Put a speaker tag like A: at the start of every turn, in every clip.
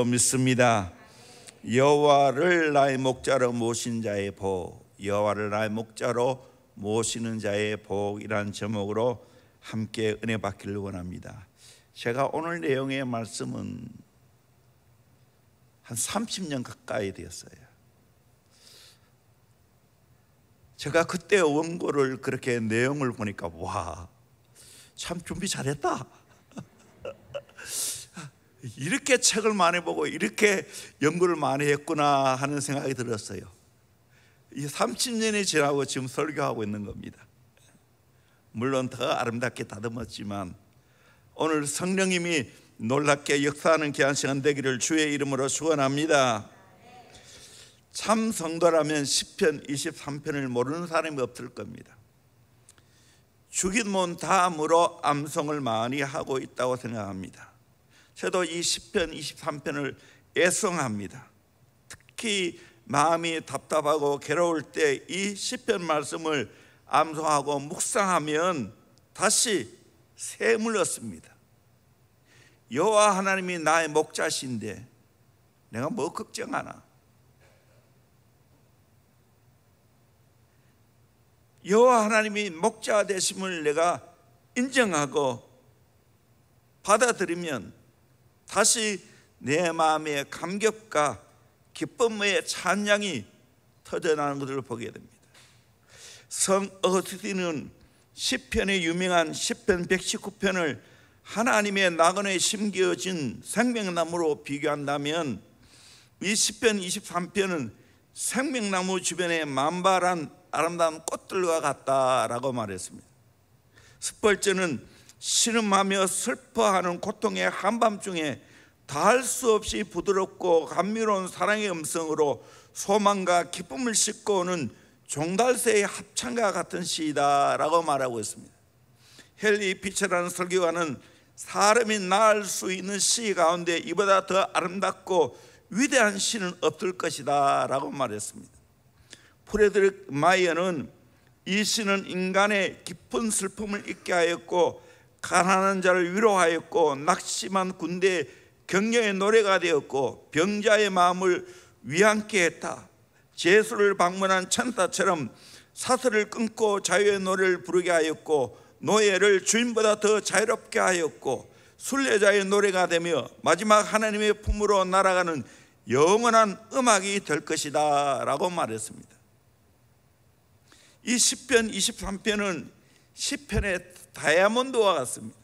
A: 믿습니다. 여호와를 나의 목자로 모신 자의 복, 여호와를 나의 목자로 모시는 자의 복이라는 제목으로 함께 은혜 받기를 원합니다. 제가 오늘 내용의 말씀은 한 30년 가까이 되었어요. 제가 그때 원고를 그렇게 내용을 보니까 와, 참 준비 잘했다. 이렇게 책을 많이 보고 이렇게 연구를 많이 했구나 하는 생각이 들었어요. 이 30년이 지나고 지금 설교하고 있는 겁니다. 물론 더 아름답게 다듬었지만 오늘 성령님이 놀랍게 역사하는 귀한 시간 되기를 주의 이름으로 축원합니다. 참 성도라면 시편 23편을 모르는 사람이 없을 겁니다. 죽인 몸 다음으로 암송을 많이 하고 있다고 생각합니다. 저도 이 시편 23편을 애송합니다. 특히 마음이 답답하고 괴로울 때 이 시편 말씀을 암송하고 묵상하면 다시 샘을 얻습니다. 여호와 하나님이 나의 목자신데 내가 뭐 걱정하나? 여호와 하나님이 목자 되심을 내가 인정하고 받아들이면 다시 내 마음의 감격과 기쁨의 찬양이 터져나오는 것을 보게 됩니다. 성 어거스틴은 시편의 유명한 시편 119편을 하나님의 나그네에 심겨진 생명나무로 비교한다면 이 시편 23편은 생명나무 주변에 만발한 아름다운 꽃들과 같다라고 말했습니다. 스펄전은 신음하며 슬퍼하는 고통의 한밤중에 다할 수 없이 부드럽고 감미로운 사랑의 음성으로 소망과 기쁨을 싣고 오는 종달새의 합창과 같은 시이다 라고 말하고 있습니다. 헨리 피처라는 설교가는 사람이 낳을 수 있는 시 가운데 이보다 더 아름답고 위대한 시는 없을 것이다 라고 말했습니다. 프레드릭 마이어는 이 시는 인간의 깊은 슬픔을 잊게 하였고 가난한 자를 위로하였고 낙심한 군대의 격려의 노래가 되었고 병자의 마음을 위안케 했다. 제수를 방문한 천사처럼 사슬을 끊고 자유의 노래를 부르게 하였고 노예를 주인보다 더 자유롭게 하였고 순례자의 노래가 되며 마지막 하나님의 품으로 날아가는 영원한 음악이 될 것이다 라고 말했습니다. 이 시편 23편은 시편의 다이아몬드와 같습니다.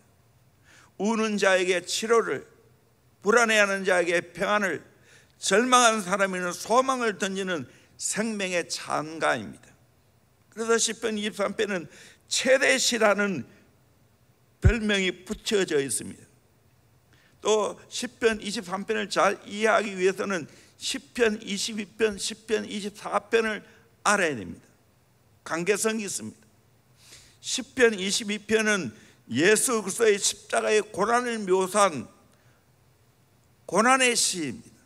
A: 우는 자에게 치료를, 불안해하는 자에게 평안을, 절망한 사람에게는 소망을 던지는 생명의 찬가입니다. 그래서 시편 23편은 최대시라는 별명이 붙여져 있습니다. 또 시편 23편을 잘 이해하기 위해서는 시편 22편, 시편 24편을 알아야 됩니다. 관계성이 있습니다. 시편 22편은 예수 그리스도의 십자가의 고난을 묘사한 고난의 시입니다.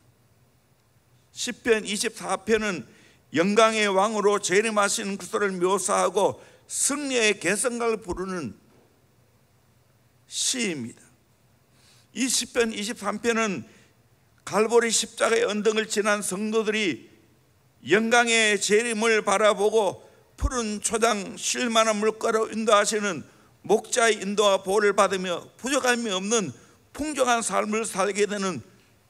A: 시편 24편은 영광의 왕으로 재림하신 그리스도를 묘사하고 승리의 개성가를 부르는 시입니다. 이 시편 23편은 갈보리 십자가의 언덕을 지난 성도들이 영광의 재림을 바라보고 푸른 초장 쉴 만한 물가로 인도하시는 목자의 인도와 보호를 받으며 부족함이 없는 풍족한 삶을 살게 되는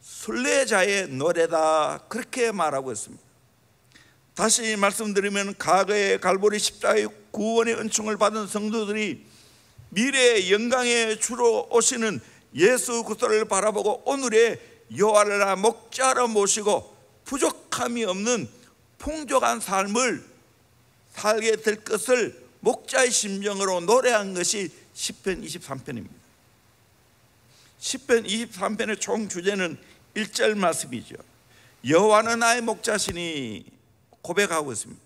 A: 순례자의 노래다, 그렇게 말하고 있습니다. 다시 말씀드리면 과거의 갈보리 십자가의 구원의 은총을 받은 성도들이 미래의 영광의 주로 오시는 예수 그리스도를 바라보고 오늘의 여호와를 나 목자로 모시고 부족함이 없는 풍족한 삶을 살게 될 것을 목자의 심정으로 노래한 것이 시편 23편입니다. 시편 23편의 총 주제는 1절 말씀이죠. 여호와는 나의 목자시니 고백하고 있습니다.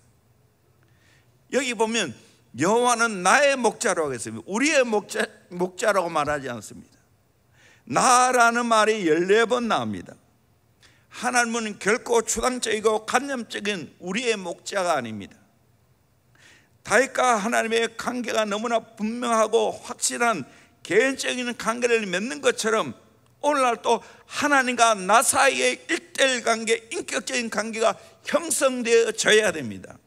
A: 여기 보면 여호와는 나의 목자라고 했습니다. 우리의 목자라고 말하지 않습니다. 나라는 말이 14번 나옵니다. 하나님은 결코 추상적이고 관념적인 우리의 목자가 아닙니다. 다윗과 하나님의 관계가 너무나 분명하고 확실한 개인적인 관계를 맺는 것처럼 오늘날 또 하나님과 나 사이의 일대일 관계, 인격적인 관계가 형성되어져야 됩니다.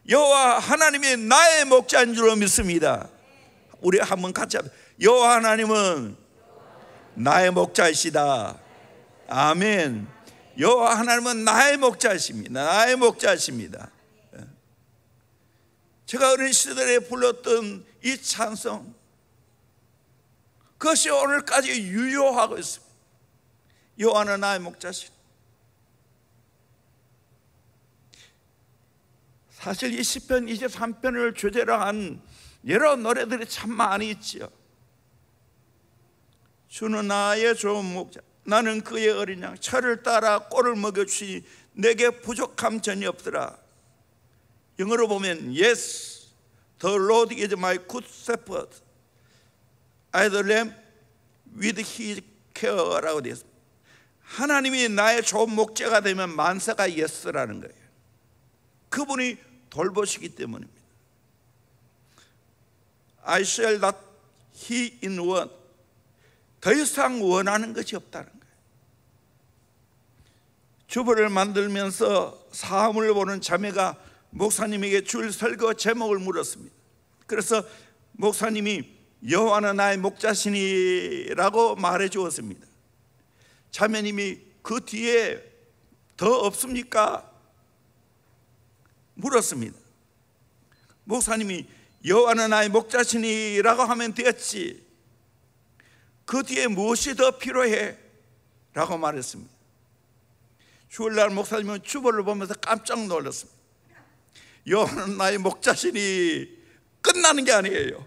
A: 여호와 하나님이 나의 목자인 줄로 믿습니다. 우리 한번 같이 합시다. 여호와 하나님은 나의 목자이시다. 아멘. 여호와 하나님은 나의 목자이십니다. 나의 목자이십니다. 제가 어린 시절에 불렀던 이 찬송, 그것이 오늘까지 유효하고 있습니다. 여호와는 나의 목자시다. 사실 이 시편 23편을 주제로 한 여러 노래들이 참 많이 있지요. 주는 나의 좋은 목자, 나는 그의 어린 양, 철을 따라 꼴을 먹여주시니 내게 부족함 전혀 없더라. 영어로 보면 Yes, the Lord is my good shepherd, I the lamb with his care라고 되어 있습니다. 하나님이 나의 좋은 목자가 되면 만사가 Yes라는 거예요. 그분이 돌보시기 때문입니다. I shall not he in want, 더 이상 원하는 것이 없다는 거예요. 주보를 만들면서 사함을 보는 자매가 목사님에게 줄 설교 제목을 물었습니다. 그래서 목사님이 여호와는 나의 목자시니라고 말해 주었습니다. 자매님이 그 뒤에 더 없습니까? 물었습니다. 목사님이 여호와는 나의 목자시니라고 하면 되었지, 그 뒤에 무엇이 더 필요해? 라고 말했습니다. 주일날 목사님은 주보를 보면서 깜짝 놀랐습니다. 여호와는 나의 목자시니 끝나는 게 아니에요.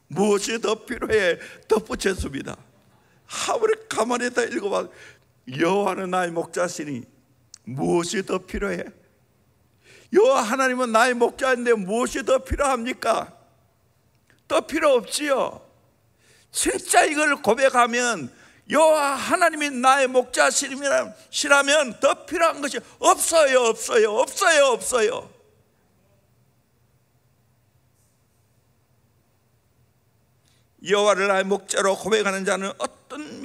A: 무엇이 더 필요해? 덧붙였습니다. 아무리 가만히 다 읽어봐, 여호와는 나의 목자시니 무엇이 더 필요해? 여호와 하나님은 나의 목자인데 무엇이 더 필요합니까? 더 필요 없지요. 진짜 이걸 고백하면 여호와 하나님이 나의 목자시라면 더 필요한 것이 없어요. 없어요. 없어요. 없어요. 여호와를 나의 목자로 고백하는 자는 어떤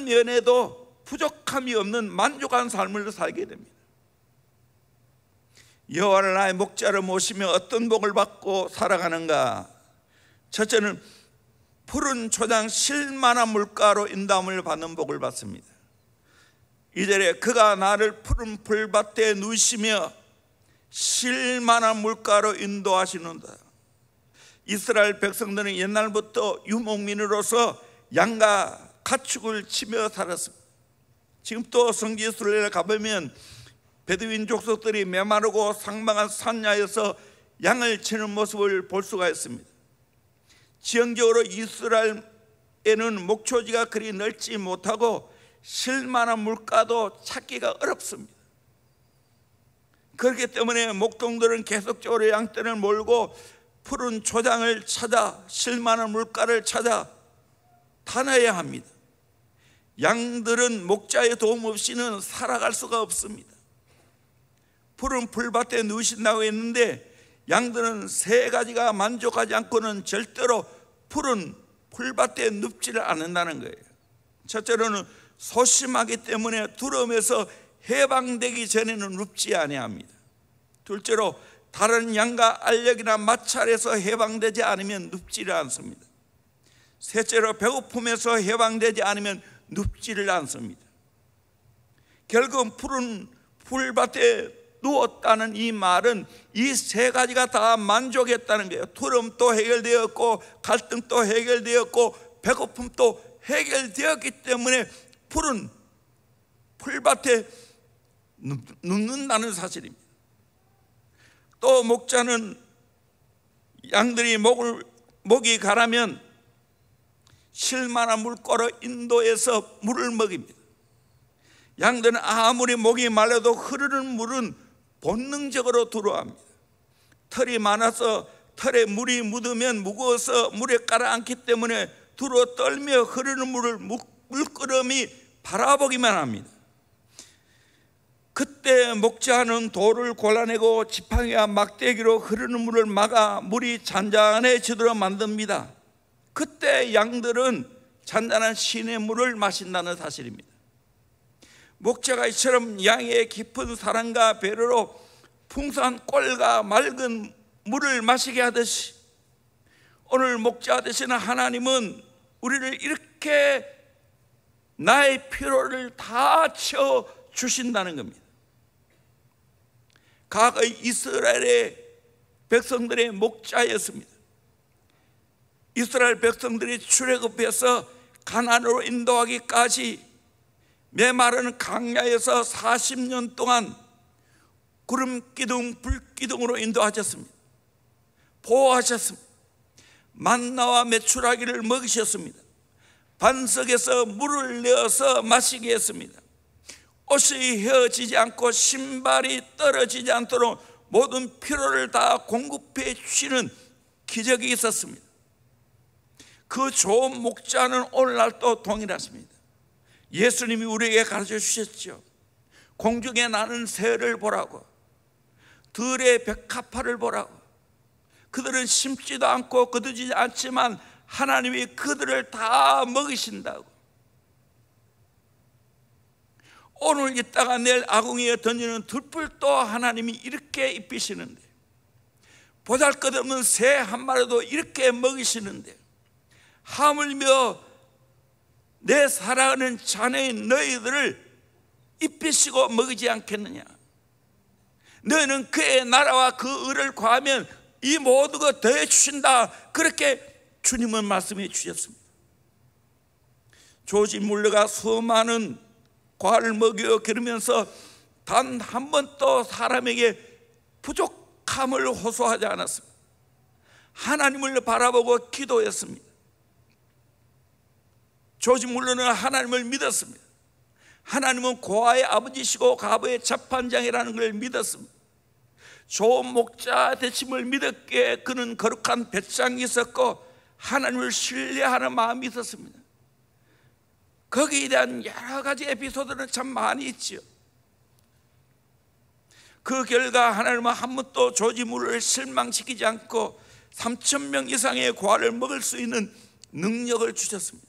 A: 면에도 부족함이 없는 만족한 삶을 살게 됩니다. 여호와를 나의 목자로 모시며 어떤 복을 받고 살아가는가? 첫째는 푸른 초장 쉴만한 물가로 인도함을 받는 복을 받습니다. 2절에 그가 나를 푸른 풀밭에 누이시며 쉴만한 물가로 인도하시는다. 이스라엘 백성들은 옛날부터 유목민으로서 양과 가축을 치며 살았습니다. 지금 또 성지순례를 가보면 베두인 족속들이 메마르고 상방한 산야에서 양을 치는 모습을 볼 수가 있습니다. 지형적으로 이스라엘에는 목초지가 그리 넓지 못하고 쉴만한 물가도 찾기가 어렵습니다. 그렇기 때문에 목동들은 계속적으로 양떼를 몰고 푸른 초장을 찾아 쉴만한 물가를 찾아 다녀야 합니다. 양들은 목자의 도움 없이는 살아갈 수가 없습니다. 푸른 풀밭에 누우신다고 했는데 양들은 세 가지가 만족하지 않고는 절대로 푸른 풀밭에 눕지를 않는다는 거예요. 첫째로는 소심하기 때문에 두려움에서 해방되기 전에는 눕지 아니합니다. 둘째로 다른 양과 알력이나 마찰에서 해방되지 않으면 눕지를 않습니다. 셋째로 배고픔에서 해방되지 않으면 눕지를 않습니다. 결국 푸른 풀밭에 누웠다는 이 말은 이 세 가지가 다 만족했다는 거예요. 두려움도 해결되었고 갈등도 해결되었고 배고픔도 해결되었기 때문에 푸른 풀밭에 눕는다는 사실입니다. 또 목자는 양들이 목이 가라면 쉴만한 물가로 인도해서 물을 먹입니다. 양들은 아무리 목이 말라도 흐르는 물은 본능적으로 들어옵니다. 털이 많아서 털에 물이 묻으면 무거워서 물에 깔아앉기 때문에 들어 떨며 흐르는 물을 물끄러미 바라보기만 합니다. 그때 목자는 돌을 골라내고 지팡이와 막대기로 흐르는 물을 막아 물이 잔잔해지도록 만듭니다. 그때 양들은 잔잔한 시냇물을 마신다는 사실입니다. 목자가 이처럼 양의 깊은 사랑과 배려로 풍성한 꼴과 맑은 물을 마시게 하듯이 오늘 목자 되시는 하나님은 우리를 이렇게 나의 피로를 다 채워주신다는 겁니다. 과거 이스라엘의 백성들의 목자였습니다. 이스라엘 백성들이 출애굽해서 가나안으로 인도하기까지 메마른 광야에서 40년 동안 구름기둥 불기둥으로 인도하셨습니다. 보호하셨습니다. 만나와 메추라기를 먹이셨습니다. 반석에서 물을 내어서 마시게 했습니다. 옷이 헤어지지 않고 신발이 떨어지지 않도록 모든 필요를 다 공급해 주시는 기적이 있었습니다. 그 좋은 목자는 오늘날도 동일하십니다. 예수님이 우리에게 가르쳐 주셨죠. 공중에 나는 새를 보라고, 들의 백합화를 보라고. 그들은 심지도 않고 거두지 않지만 하나님이 그들을 다 먹이신다고. 오늘 있다가 내일 아궁이에 던지는 들풀도 하나님이 이렇게 입히시는데, 보잘것없는 새 한 마리도 이렇게 먹이시는데, 하물며 내 사랑하는 자녀인 너희들을 입히시고 먹이지 않겠느냐. 너희는 그의 나라와 그 의를 구하면 이 모든 것 더해 주신다. 그렇게 주님은 말씀해 주셨습니다. 조지 물러가 수많은 과를 먹여 기르면서 단 한 번도 사람에게 부족함을 호소하지 않았습니다. 하나님을 바라보고 기도했습니다. 조지 물러는 하나님을 믿었습니다. 하나님은 고아의 아버지시고 과부의 재판장이라는 걸 믿었습니다. 좋은 목자 되심을 믿었기에 그는 거룩한 배짱이 있었고 하나님을 신뢰하는 마음이 있었습니다. 거기에 대한 여러 가지 에피소드는 참 많이 있지요. 그 결과 하나님은 한 번도 조지 물러를 실망시키지 않고 3,000명 이상의 고아를 먹을 수 있는 능력을 주셨습니다.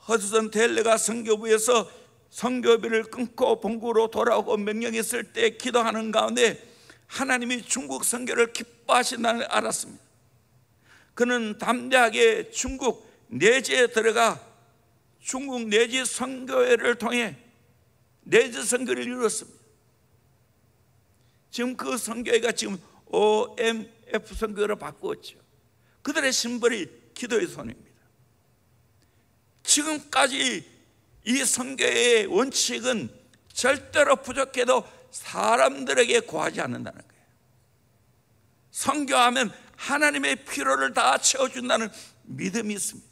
A: 허드슨 텔러가 선교부에서 선교비를 끊고 본국으로 돌아오고 명령했을 때 기도하는 가운데 하나님이 중국 선교를 기뻐하신다는 걸 알았습니다. 그는 담대하게 중국 내지에 들어가 중국 내지 선교회를 통해 내지 선교를 이루었습니다. 지금 그 선교회가 지금 OMF 선교회로 바꾸었죠. 그들의 심벌이 기도의 손입니다. 지금까지 이 선교의 원칙은 절대로 부족해도 사람들에게 구하지 않는다는 거예요. 선교하면 하나님의 필요를 다 채워준다는 믿음이 있습니다.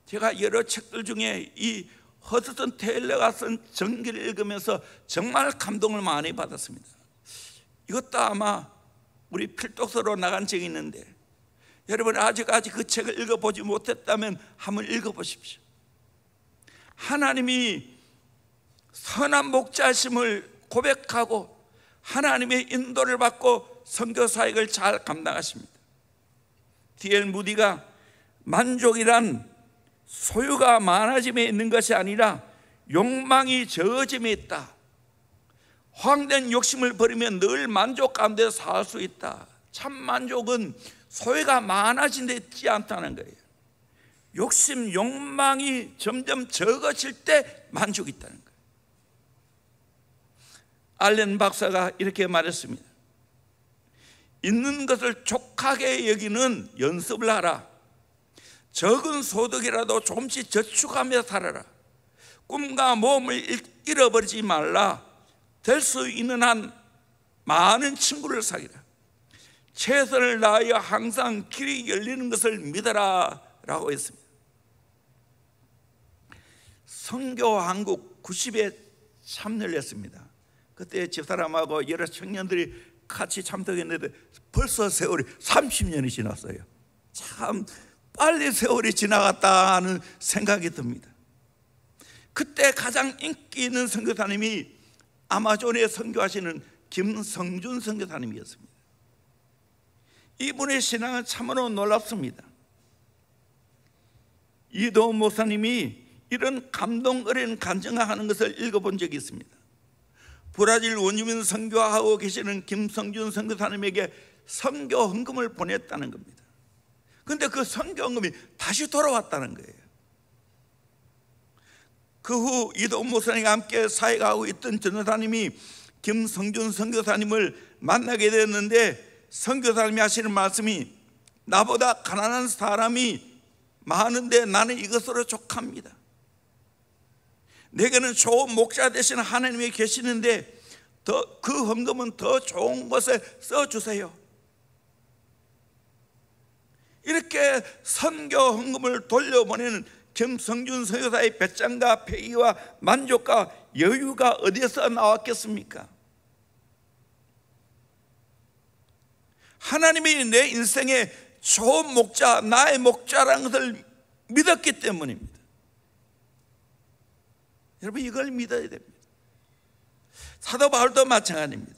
A: 제가 여러 책들 중에 이 허드슨 테일러가 쓴 전기를 읽으면서 정말 감동을 많이 받았습니다. 이것도 아마 우리 필독서로 나간 적이 있는데, 여러분 아직까지 그 책을 읽어보지 못했다면 한번 읽어보십시오. 하나님이 선한 목자심을 고백하고 하나님의 인도를 받고 선교 사역을 잘 감당하십니다. D.L. 무디가 만족이란 소유가 많아짐에 있는 것이 아니라 욕망이 적어짐에 있다. 허황된 욕심을 버리면 늘 만족 가운데 살 수 있다. 참 만족은 소유가 많아진 데 있지 않다는 거예요. 욕심, 욕망이 점점 적어질 때 만족이 있다는 거예요. 알렌 박사가 이렇게 말했습니다. 있는 것을 족하게 여기는 연습을 하라. 적은 소득이라도 조금씩 저축하며 살아라. 꿈과 모험을 잃어버리지 말라. 될 수 있는 한 많은 친구를 사귀라. 최선을 다하여 항상 길이 열리는 것을 믿어라 라고 했습니다. 선교 한국 90에 참여를 했습니다. 그때 집사람하고 여러 청년들이 같이 참석했는데 벌써 세월이 30년이 지났어요. 참 빨리 세월이 지나갔다는 생각이 듭니다. 그때 가장 인기 있는 선교사님이 아마존에 선교하시는 김성준 선교사님이었습니다. 이분의 신앙은 참으로 놀랍습니다. 이도훈 목사님이 이런 감동 어린 간증하는 것을 읽어본 적이 있습니다. 브라질 원주민 선교하고 계시는 김성준 선교사님에게 선교 헌금을 보냈다는 겁니다. 그런데 그 선교 헌금이 다시 돌아왔다는 거예요. 그 후 이도훈 목사님과 함께 사역하고 있던 전도사님이 김성준 선교사님을 만나게 되었는데, 선교사님이 하시는 말씀이 나보다 가난한 사람이 많은데 나는 이것으로 족합니다. 내게는 좋은 목자 되시는 하나님이 계시는데 그 헌금은 더 좋은 곳에 써주세요. 이렇게 선교 헌금을 돌려보내는 김성준 선교사의 배짱과 패기와 만족과 여유가 어디서 나왔겠습니까? 하나님이 내 인생에 좋은 목자, 나의 목자라는 것을 믿었기 때문입니다. 여러분, 이걸 믿어야 됩니다. 사도 바울도 마찬가지입니다.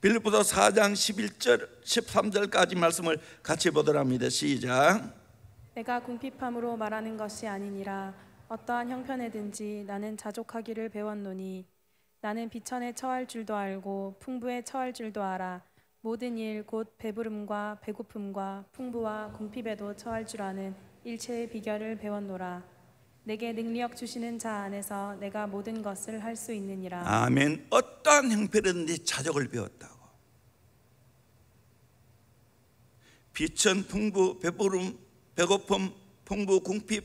A: 빌립보서 4장 11절 13절까지 말씀을 같이 보도록 합니다. 시작.
B: 내가 궁핍함으로 말하는 것이 아니니라. 어떠한 형편에든지 나는 자족하기를 배웠노니 나는 비천에 처할 줄도 알고 풍부에 처할 줄도 알아. 모든 일 곧 배부름과 배고픔과 풍부와 궁핍에도 처할 줄 아는 일체의 비결을 배웠노라. 내게 능력 주시는 자 안에서 내가 모든 것을 할 수 있느니라.
A: 아멘. 어떠한 형편이든지 자족을 배웠다고. 비천, 풍부, 배부름, 배고픔, 풍부, 궁핍,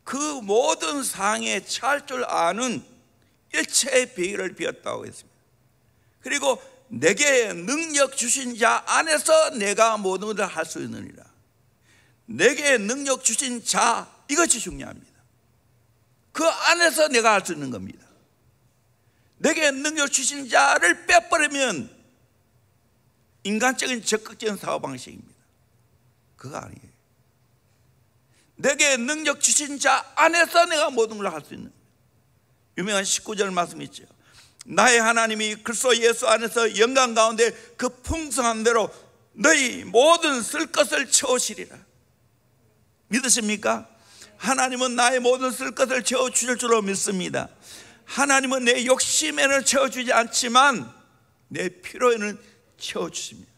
A: 그 모든 상황에 처할 줄 아는 일체의 비결을 배웠다고 했습니다. 그리고 내게 능력 주신 자 안에서 내가 모든 것을 할 수 있느니라. 내게 능력 주신 자, 이것이 중요합니다. 그 안에서 내가 할 수 있는 겁니다. 내게 능력 주신 자를 빼버리면 인간적인 적극적인 사고방식입니다. 그거 아니에요. 내게 능력 주신 자 안에서 내가 모든 걸 할 수 있는, 유명한 19절 말씀이 있죠. 나의 하나님이 그리스도 예수 안에서 영광 가운데 그 풍성한 대로 너희 모든 쓸 것을 채우시리라. 믿으십니까? 하나님은 나의 모든 쓸 것을 채워주실 줄로 믿습니다. 하나님은 내 욕심에는 채워주지 않지만 내 필요에는 채워주십니다.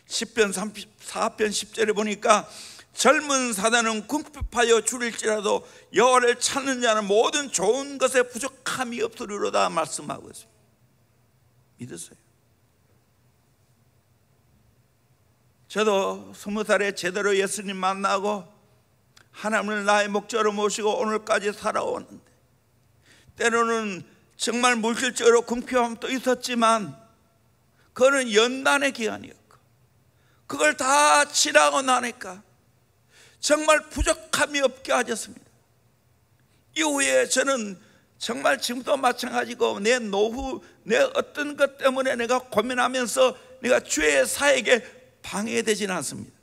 A: 시편 34편 10절에 보니까 젊은 사자는 궁핍하여 줄일지라도 여호와를 찾는 자는 모든 좋은 것에 부족함이 없으리로다 말씀하고 있습니다. 믿으세요? 저도 20살에 제대로 예수님 만나고 하나님을 나의 목자로 모시고 오늘까지 살아오는데, 때로는 정말 물질적으로 궁핍함도 있었지만 그거는 연단의 기간이었고, 그걸 다 지나고 나니까 정말 부족함이 없게 하셨습니다. 이후에 저는 정말 지금도 마찬가지고 내 노후, 내 어떤 것 때문에 내가 고민하면서 내가 주의 사역에 방해되지는 않습니다.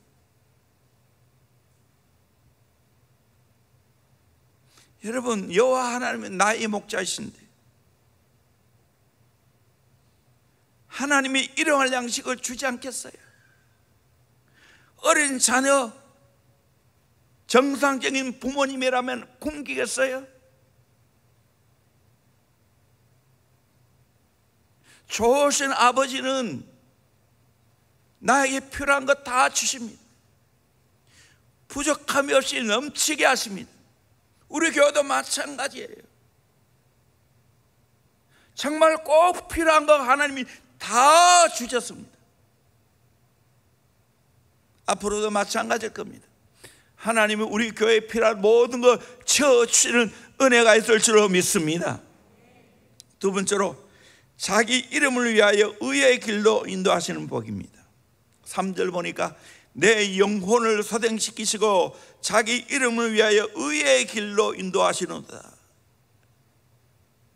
A: 여러분, 여호와 하나님은 나의 목자이신데 하나님이 일용할 양식을 주지 않겠어요? 어린 자녀, 정상적인 부모님이라면 굶기겠어요? 좋으신 아버지는 나에게 필요한 것 다 주십니다. 부족함이 없이 넘치게 하십니다. 우리 교회도 마찬가지예요. 정말 꼭 필요한 거 하나님이 다 주셨습니다. 앞으로도 마찬가지일 겁니다. 하나님은 우리 교회에 필요한 모든 걸 채워주시는 은혜가 있을 줄로 믿습니다. 두 번째로, 자기 이름을 위하여 의의 길로 인도하시는 복입니다. 3절 보니까 내 영혼을 소생시키시고 자기 이름을 위하여 의의 길로 인도하시는다.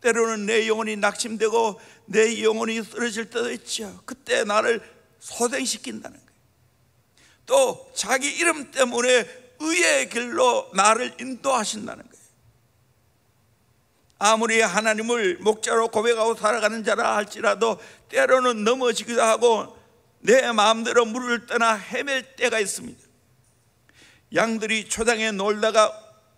A: 때로는 내 영혼이 낙심되고 내 영혼이 쓰러질 때도 있죠. 그때 나를 소생시킨다는 거예요. 또 자기 이름 때문에 의의 길로 나를 인도하신다는 거예요. 아무리 하나님을 목자로 고백하고 살아가는 자라 할지라도 때로는 넘어지기도 하고 내 마음대로 물을 떠나 헤맬 때가 있습니다. 양들이 초장에 놀다가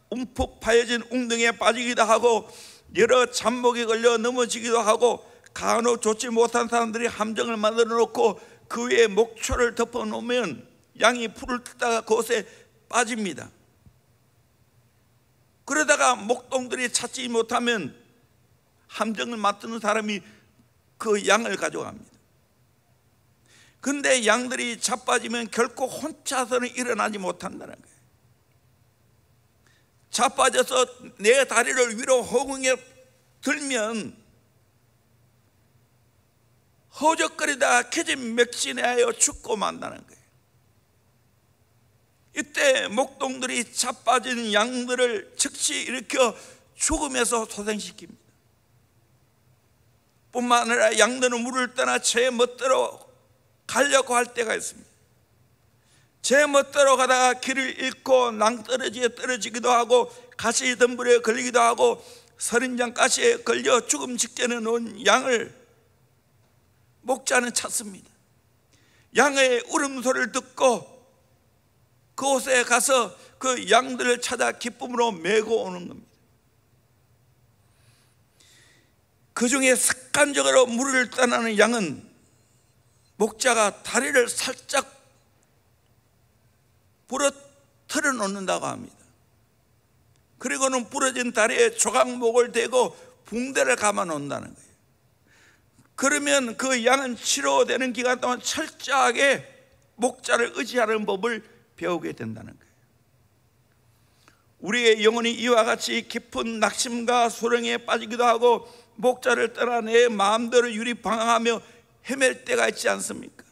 A: 움푹 파여진 웅덩이에 빠지기도 하고 여러 잡목에 걸려 넘어지기도 하고 간혹 좋지 못한 사람들이 함정을 만들어 놓고 그 위에 목초를 덮어 놓으면 양이 풀을 뜯다가 그곳에 빠집니다. 그러다가 목동들이 찾지 못하면 함정을 맡는 사람이 그 양을 가져갑니다. 그런데 양들이 자빠지면 결코 혼자서는 일어나지 못한다는 거예요. 자빠져서 내 다리를 위로 허공에 들면 허적거리다 캐진 맥진하여 죽고 만다는 거예요. 이때 목동들이 자빠진 양들을 즉시 일으켜 죽음에서 소생시킵니다. 뿐만 아니라 양들은 물을 떠나 제 멋대로 가려고 할 때가 있습니다. 제 멋대로 가다가 길을 잃고 낭떠러지에 떨어지기도 하고 가시덤불에 걸리기도 하고 서린장 가시에 걸려 죽음 직전에 놓은 양을 목자는 찾습니다. 양의 울음소리를 듣고 그곳에 가서 그 양들을 찾아 기쁨으로 메고 오는 겁니다. 그 중에 습관적으로 물을 떠나는 양은 목자가 다리를 살짝 부러뜨려 놓는다고 합니다. 그리고는 부러진 다리에 조각목을 대고 붕대를 감아 놓는다는 거예요. 그러면 그 양은 치료되는 기간 동안 철저하게 목자를 의지하는 법을 배우게 된다는 거예요. 우리의 영혼이 이와 같이 깊은 낙심과 소령에 빠지기도 하고 목자를 떠나 내 마음대로 유리방황하며 헤맬 때가 있지 않습니까?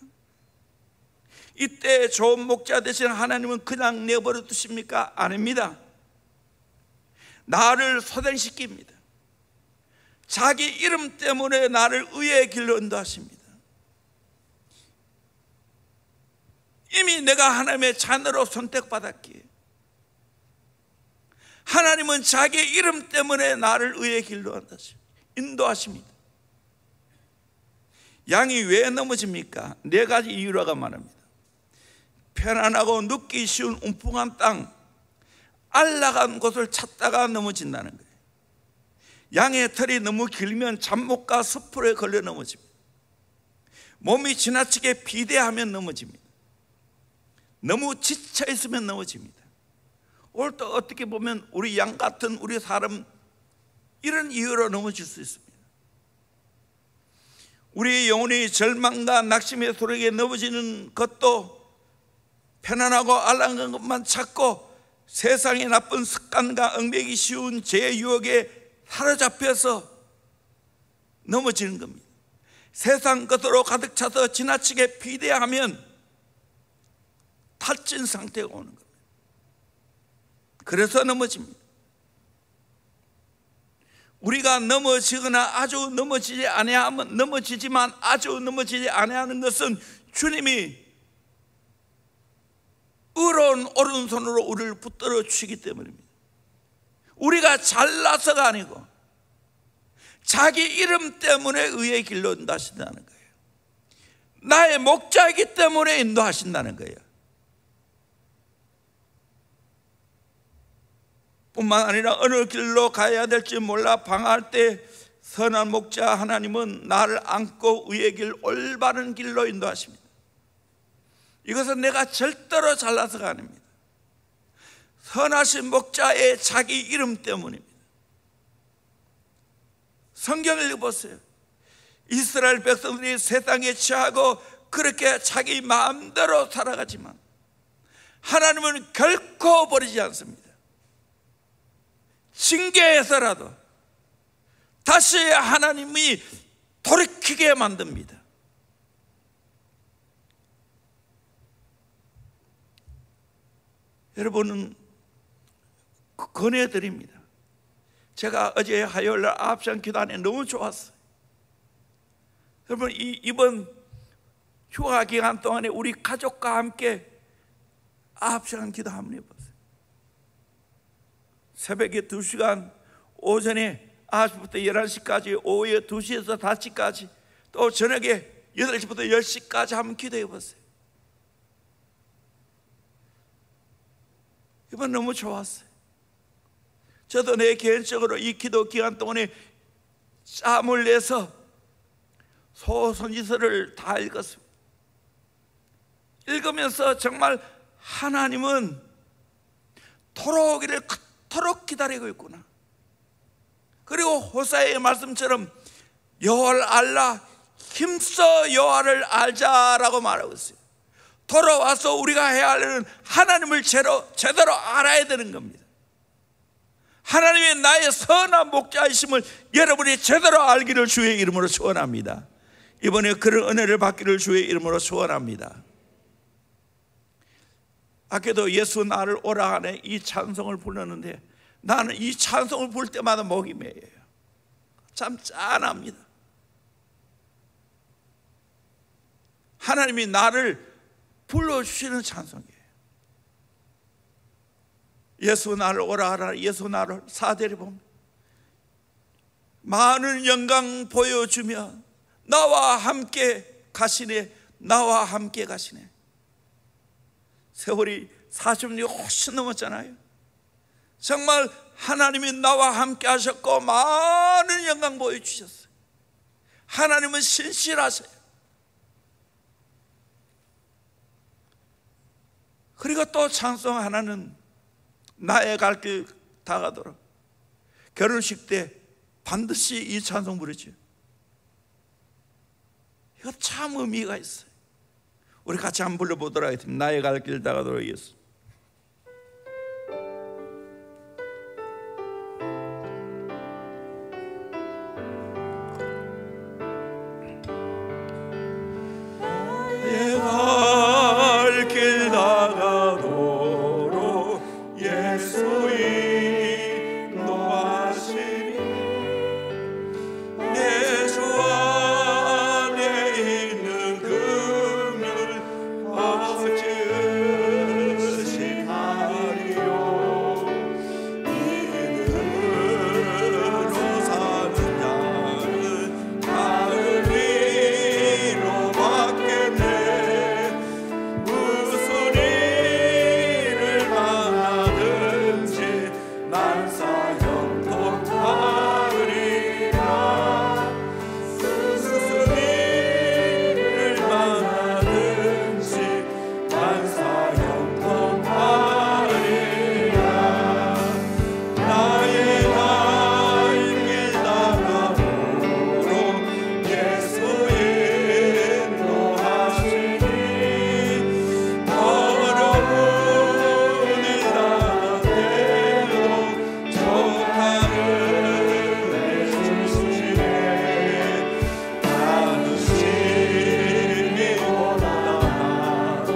A: 이때 좋은 목자 대신 하나님은 그냥 내버려 두십니까? 아닙니다. 나를 소생시킵니다. 자기 이름 때문에 나를 의의 길로 인도하십니다. 이미 내가 하나님의 자녀로 선택받았기에 하나님은 자기 이름 때문에 나를 의의 길로 인도하십니다. 양이 왜 넘어집니까? 네 가지 이유라고 말합니다. 편안하고 눕기 쉬운 움푹한 땅, 안락한 곳을 찾다가 넘어진다는 거예요. 양의 털이 너무 길면 잡목과 숯불에 걸려 넘어집니다. 몸이 지나치게 비대하면 넘어집니다. 너무 지쳐 있으면 넘어집니다. 오늘 또 어떻게 보면 우리 양 같은 우리 사람 이런 이유로 넘어질 수 있습니다. 우리의 영혼이 절망과 낙심의 소리에 넘어지는 것도 편안하고 안락한 것만 찾고 세상의 나쁜 습관과 얽매기 쉬운 죄의 유혹에 사로잡혀서 넘어지는 겁니다. 세상 것으로 가득 차서 지나치게 비대하면 탈진 상태가 오는 겁니다. 그래서 넘어집니다. 우리가 넘어지거나 아주 넘어지지 아니하면 넘어지지만 아주 넘어지지 아니하는 것은 주님이 의로운 오른손으로 우리를 붙들어 주시기 때문입니다. 우리가 잘나서가 아니고 자기 이름 때문에 의의 길로 인도하신다는 거예요. 나의 목자이기 때문에 인도하신다는 거예요. 뿐만 아니라 어느 길로 가야 될지 몰라 방황할 때 선한 목자 하나님은 나를 안고 의의 길, 올바른 길로 인도하십니다. 이것은 내가 절대로 잘나서가 아닙니다. 선하신 목자의 자기 이름 때문입니다. 성경을 읽어보세요. 이스라엘 백성들이 세상에 취하고 그렇게 자기 마음대로 살아가지만 하나님은 결코 버리지 않습니다. 징계해서라도 다시 하나님이 돌이키게 만듭니다. 여러분은 권해드립니다. 제가 어제 화요일날 9시간 기도하니 너무 좋았어요. 여러분 이번 휴가 기간 동안에 우리 가족과 함께 9시간 기도 한번 해보세요. 새벽에 2시간, 오전에 9시부터 11시까지, 오후에 2시에서 5시까지, 또 저녁에 8시부터 10시까지 한번 기도해 보세요. 이번 너무 좋았어요. 저도 내 개인적으로 이 기도 기간 동안에 짬을 내서 소선지서를 다 읽었습니다. 읽으면서 정말 하나님은 돌아오기를 그토록 기다리고 있구나. 그리고 호사의 말씀처럼 여호와를 알라, 힘써 여호와를 알자라고 말하고 있어요. 돌아와서 우리가 해야 할 일은 하나님을 제대로 알아야 되는 겁니다. 하나님의 나의 선한 목자이심을 여러분이 제대로 알기를 주의 이름으로 축원합니다. 이번에 그런 은혜를 받기를 주의 이름으로 축원합니다. 아까도 예수 나를 오라 하네 이 찬송을 불렀는데, 나는 이 찬송을 부를 때마다 목이 메여요. 참 짠합니다. 하나님이 나를 불러주시는 찬송이에요. 예수 나를 오라 하라, 예수 나를 사대를 보면 많은 영광 보여주며 나와 함께 가시네, 나와 함께 가시네. 세월이 40년이 훨씬 넘었잖아요. 정말 하나님이 나와 함께 하셨고 많은 영광 보여주셨어요. 하나님은 신실하세요. 그리고 또 찬송 하나는 나의 갈 길 다가도록, 결혼식 때 반드시 이 찬송 부르죠. 이거 참 의미가 있어요. 우리 같이 한번 불러보도록 하겠습니다. 나의 갈 길 다가도록 예수. 나의 갈 길 다가도록 예수 인도하시니 내 주 안에 있는 긍휼 어찌 하리요. 믿음으로 사는 자는 나를 위로받겠네. 무슨 일을 만나든지 난 사형통하리라. 무슨 일을 만나든지 난 사형통하리라. 나의 갈 길 다가도록 예수 인도하시니 어려운 일 당한데도 조카를 내주시네. 나는 심히 고난하고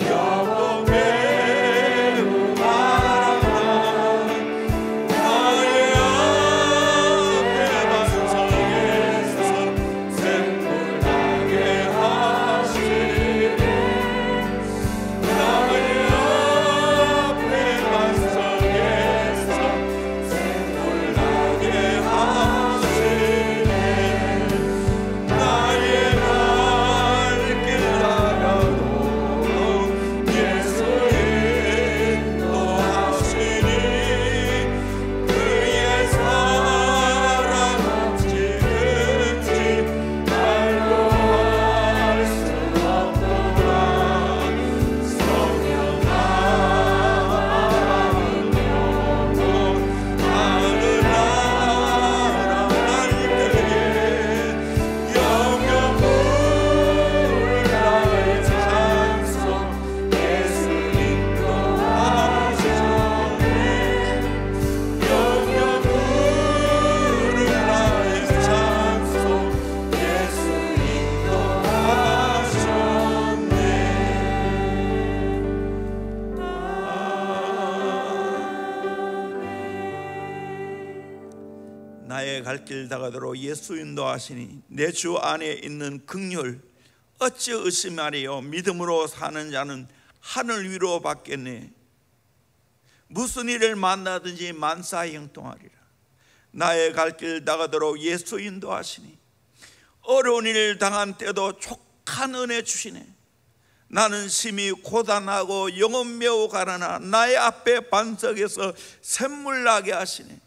A: 영도 매우 바란다. 나의 앞에 반석에서 샘물나게 하시네. 나의 앞에 반석에서 샘물나게 하시네. 나의 갈 길 다가도록 예수 인도하시니 그의 사랑 어찌든지 말로 할 수 없구나. 성령 나는 영원 하늘 나라 날 때에 영영 부를 나의 찬송 예수 인도하시네. 영영 부를 나의 찬송 예수 인도하셨네. 나의 갈 길 다가도록 예수 인도하시니 내 주 안에 있는 긍휼 어찌 의심하리요. 믿음으로 사는 자는 하늘 위로 받겠네. 무슨 일을 만나든지 만사 형통하리라. 나의 갈 길 나가도록 예수 인도하시니 어려운 일 당한 때도 족한 은혜 주시네. 나는 심히 고단하고 영혼 매우 가라나 나의 앞에 반석에서 샘물 나게 하시네.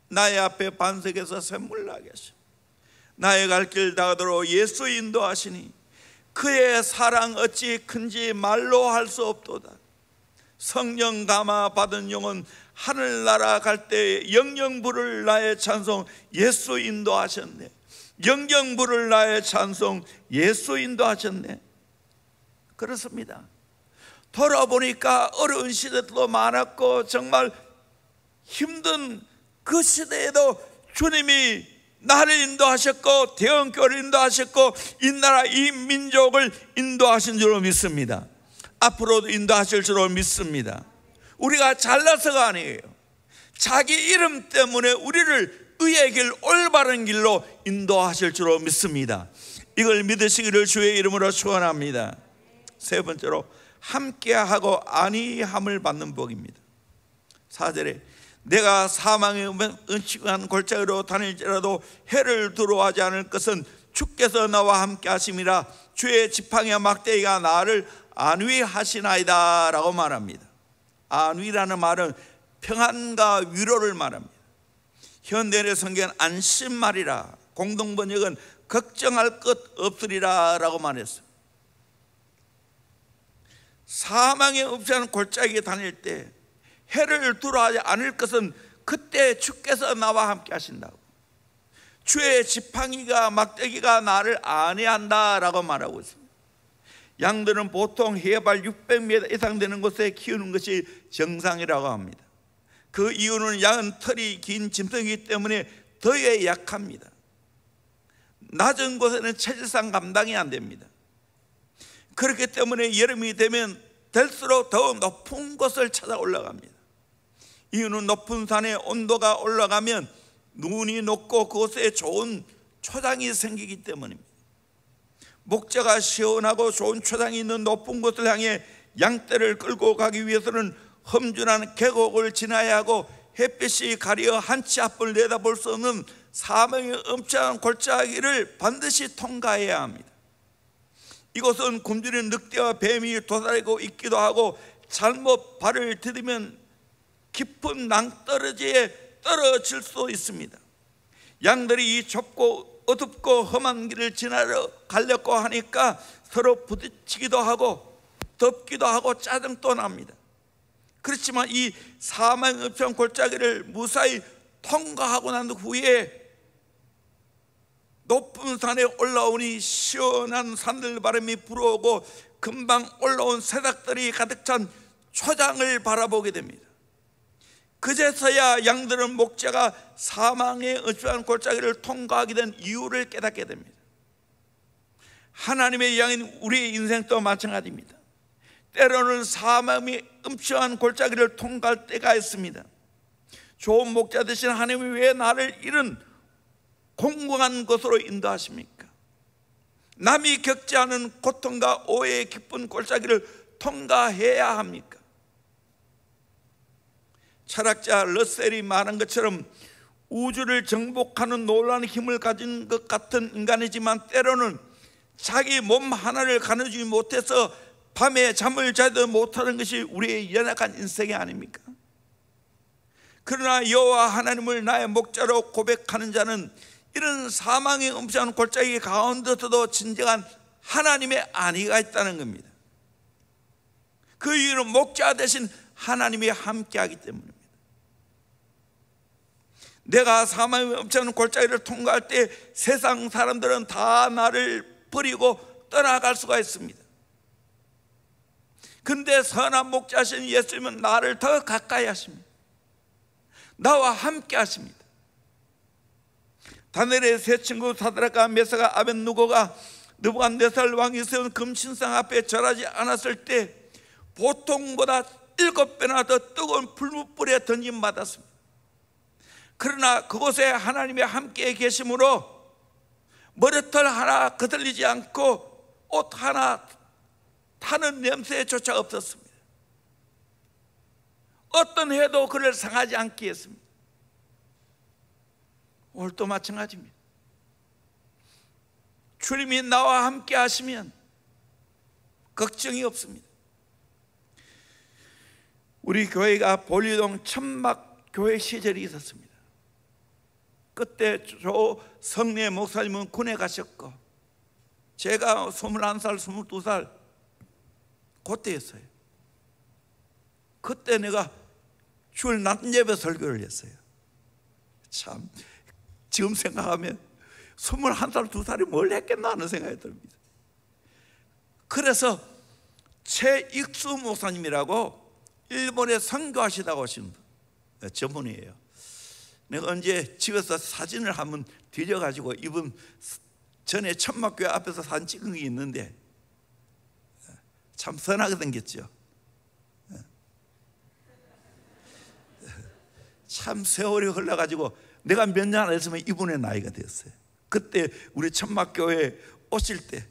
A: 나의 앞에 반석에서 샘물 나게 하시네. 나의 갈 길 나가도록 예수 인도하시니 그의 사랑 어찌 큰지 말로 할 수 없도다. 성령 감화 받은 영혼 하늘나라 갈 때 영영 부를 나의 찬송 예수 인도하셨네. 영영 부를 나의 찬송 예수 인도하셨네. 그렇습니다. 돌아보니까 어려운 시대도 많았고 정말 힘든 그 시대에도 주님이 나를 인도하셨고 대형교를 인도하셨고 이 나라 이 민족을 인도하신 줄로 믿습니다. 앞으로도 인도하실 줄로 믿습니다. 우리가 잘나서가 아니에요. 자기 이름 때문에 우리를 의의 길 올바른 길로 인도하실 줄로 믿습니다. 이걸 믿으시기를 주의 이름으로 축원합니다. 세 번째로 함께하고 안위함을 받는 복입니다. 4절에 내가 사망의 은칙한 골짜기로 다닐지라도 해를 두려워하지 않을 것은 주께서 나와 함께 하심이라. 주의 지팡이와 막대기가 나를 안위하시나이다 라고 말합니다. 안위라는 말은 평안과 위로를 말합니다. 현대의 성경은 안심말이라, 공동번역은 걱정할 것 없으리라 라고 말했어요. 사망의 없이는 골짜기에 다닐 때 해를 두려워하지 않을 것은 그때 주께서 나와 함께 하신다고. 주의 지팡이가 막대기가 나를 안위한다 라고 말하고 있습니다. 양들은 보통 해발 600m 이상 되는 곳에 키우는 것이 정상이라고 합니다. 그 이유는 양은 털이 긴 짐승이기 때문에 더위에 약합니다. 낮은 곳에는 체질상 감당이 안 됩니다. 그렇기 때문에 여름이 되면 될수록 더 높은 곳을 찾아 올라갑니다. 이유는 높은 산의 온도가 올라가면 눈이 녹고 그곳에 좋은 초장이 생기기 때문입니다. 목재가 시원하고 좋은 초장이 있는 높은 곳을 향해 양떼를 끌고 가기 위해서는 험준한 계곡을 지나야 하고 햇빛이 가려 한치 앞을 내다볼 수 없는 사망의 엄청난 골짜기를 반드시 통과해야 합니다. 이곳은 굶주린 늑대와 뱀이 도사리고 있기도 하고 잘못 발을 디디면 깊은 낭떠러지에 떨어질 수 있습니다. 양들이 이 좁고 어둡고 험한 길을 지나려 가려고 하니까 서로 부딪히기도 하고 덥기도 하고 짜증도 납니다. 그렇지만 이 사망의 엄청난 골짜기를 무사히 통과하고 난 후에 높은 산에 올라오니 시원한 산들바람이 불어오고 금방 올라온 새싹들이 가득 찬 초장을 바라보게 됩니다. 그제서야 양들은 목자가 사망의 엄청난 골짜기를 통과하게 된 이유를 깨닫게 됩니다. 하나님의 양인 우리의 인생도 마찬가지입니다. 때로는 사망의 엄청난 골짜기를 통과할 때가 있습니다. 좋은 목자 되신 하나님이 왜 나를 이런 공공한 곳으로 인도하십니까? 남이 겪지 않은 고통과 오해의 깊은 골짜기를 통과해야 합니까? 철학자 러셀이 말한 것처럼 우주를 정복하는 놀라운 힘을 가진 것 같은 인간이지만 때로는 자기 몸 하나를 가누지 못해서 밤에 잠을 자도 못하는 것이 우리의 연약한 인생이 아닙니까? 그러나 여호와 하나님을 나의 목자로 고백하는 자는 이런 사망의 엄청난 골짜기 가운데서도 진정한 하나님의 안위가 있다는 겁니다. 그 이유는 목자 대신 하나님이 함께하기 때문입니다. 내가 사망의 엄청난 골짜기를 통과할 때 세상 사람들은 다 나를 버리고 떠나갈 수가 있습니다. 근데 선한 목자신 예수님은 나를 더 가까이 하십니다. 나와 함께 하십니다. 다니엘의 세 친구 사드락과 메사가 아벳느고가 느부갓네살 왕이 세운 금신상 앞에 절하지 않았을 때 보통보다 7배나 더 뜨거운 불못불에 던짐받았습니다. 그러나 그곳에 하나님이 함께 계심으로 머리털 하나 거들리지 않고 옷 하나 타는 냄새조차 없었습니다. 어떤 해도 그를 상하지 않게 했습니다. 오늘도 마찬가지입니다. 주님이 나와 함께 하시면 걱정이 없습니다. 우리 교회가 볼리동 천막교회 시절이 있었습니다. 그때 조 성례 목사님은 군에 가셨고 제가 21살, 22살 그때였어요. 그때 내가 주일 낮 예배 설교를 했어요. 참 지금 생각하면 21살, 2살이 뭘 했겠나 하는 생각이 듭니다. 그래서 최익수 목사님이라고 일본에 선교하시다가 오신 전문이에요. 내가 언제 집에서 사진을 한번 뒤져가지고 이분 전에 천막교회 앞에서 사진 찍은 게 있는데 참 선하게 생겼죠. 참 세월이 흘러가지고 내가 몇 년 안 했으면 이분의 나이가 되었어요. 그때 우리 천막교회 오실 때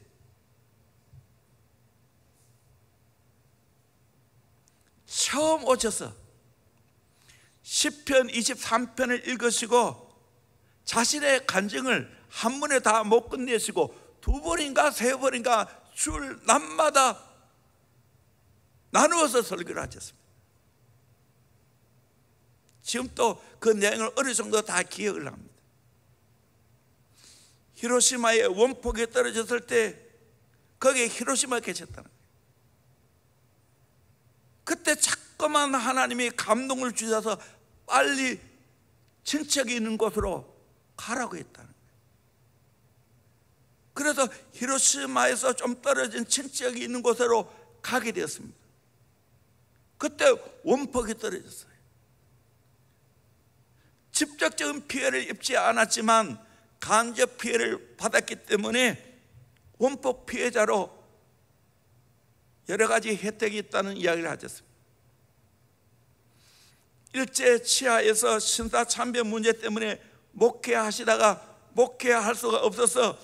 A: 처음 오셔서 시편 23편을 읽으시고 자신의 간증을 한 번에 다 못 끝내시고 두 번인가 세 번인가 줄 낮마다 나누어서 설교를 하셨습니다. 지금 또 그 내용을 어느 정도 다 기억을 합니다. 히로시마에 원폭이 떨어졌을 때 거기에 히로시마에 계셨다는 거예요. 그때 자꾸만 하나님이 감동을 주셔서 빨리 친척이 있는 곳으로 가라고 했다는 거예요. 그래서 히로시마에서 좀 떨어진 친척이 있는 곳으로 가게 되었습니다. 그때 원폭이 떨어졌어요. 직접적인 피해를 입지 않았지만 간접 피해를 받았기 때문에 원폭 피해자로 여러 가지 혜택이 있다는 이야기를 하셨습니다. 일제 치하에서 신사참배 문제 때문에 목회하시다가 목회할 수가 없어서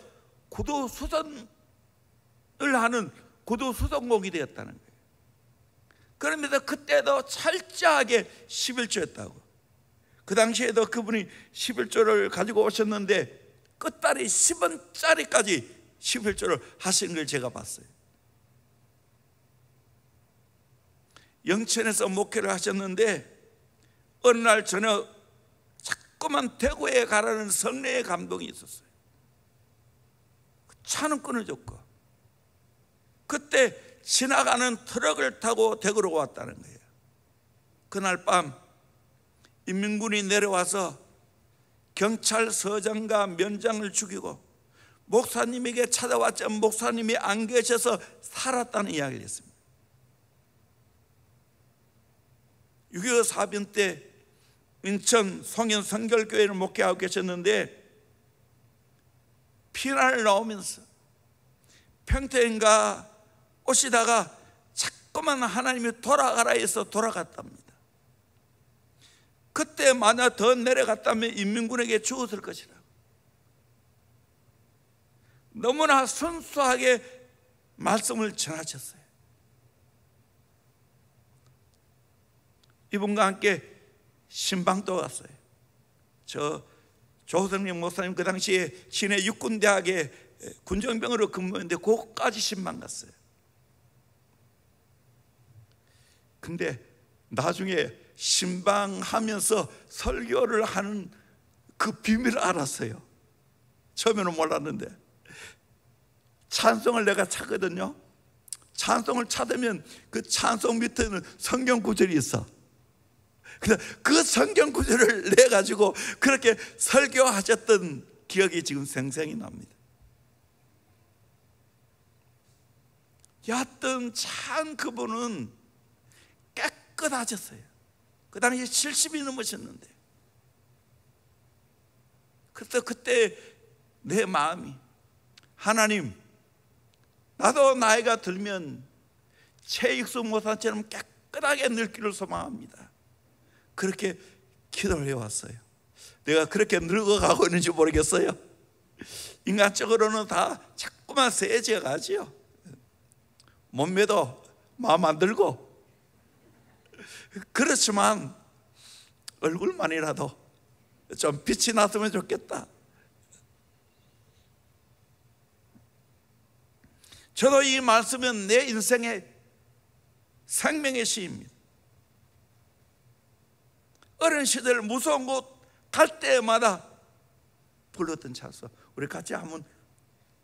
A: 구두수선을 하는 구두수선공이 되었다는 거예요. 그러면서 그때도 철저하게 11조였다고. 그 당시에도 그분이 11조를 가지고 오셨는데 끝달이 10원짜리까지 11조를 하신 걸 제가 봤어요. 영천에서 목회를 하셨는데 어느 날 저녁 자꾸만 대구에 가라는 성례의 감동이 있었어요. 차는 끊어졌고 그때 지나가는 트럭을 타고 대구로 왔다는 거예요. 그날 밤 인민군이 내려와서 경찰서장과 면장을 죽이고 목사님에게 찾아왔지만 목사님이 안 계셔서 살았다는 이야기를 했습니다. 6.25 사변 때 인천 송현 성결교회를 목회하고 계셨는데 피난을 나오면서 평택인가 오시다가 자꾸만 하나님이 돌아가라 해서 돌아갔답니다. 그때 만약 더 내려갔다면 인민군에게 죽었을 것이라고. 너무나 순수하게 말씀을 전하셨어요. 이분과 함께 신방도 왔어요. 저 조성님 목사님 그 당시에 시내 육군대학에 군정병으로 근무했는데 그것까지 신방 갔어요. 근데 나중에 신방하면서 설교를 하는 그 비밀을 알았어요. 처음에는 몰랐는데 찬송을 내가 찾거든요. 찬송을 찾으면 그 찬송 밑에는 성경 구절이 있어. 그 성경 구절을 내가지고 그렇게 설교하셨던 기억이 지금 생생히 납니다. 여하튼 참 그분은 깨끗하셨어요. 그 당시에 70이 넘으셨는데 그래서 그때 내 마음이 하나님 나도 나이가 들면 최익수 목사처럼 깨끗하게 늙기를 소망합니다. 그렇게 기도를 해왔어요. 내가 그렇게 늙어가고 있는지 모르겠어요. 인간적으로는 다 자꾸만 세해져 가지요. 몸매도 마음 안 들고 그렇지만 얼굴만이라도 좀 빛이 났으면 좋겠다. 저도 이 말씀은 내 인생의 생명의 시입니다. 어린 시절 무서운 곳 갈 때마다 불렀던 찬송. 우리 같이 한번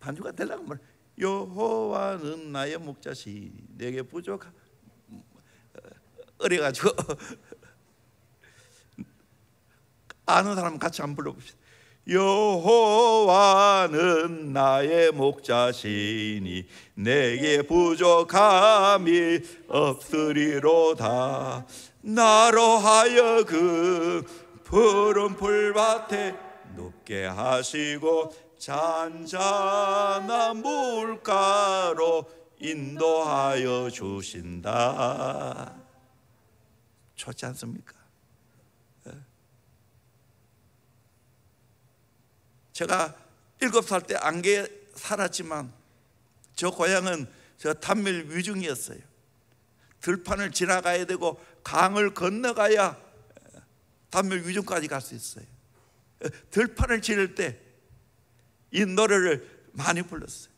A: 반주가 되려고 말. 여호와는 나의 목자시 내게 부족하. 어려가지고 아는 사람 같이 한번 불러봅시다. 여호와는 나의 목자시니 내게 부족함이 없으리로다. 나로 하여금 푸른 풀밭에 눕게 하시고 잔잔한 물가로 인도하여 주신다. 좋지 않습니까? 제가 7살 때 안개에 살았지만 저 고향은 저 단밀 위중이었어요. 들판을 지나가야 되고 강을 건너가야 단밀 위중까지 갈 수 있어요. 들판을 지날 때 이 노래를 많이 불렀어요.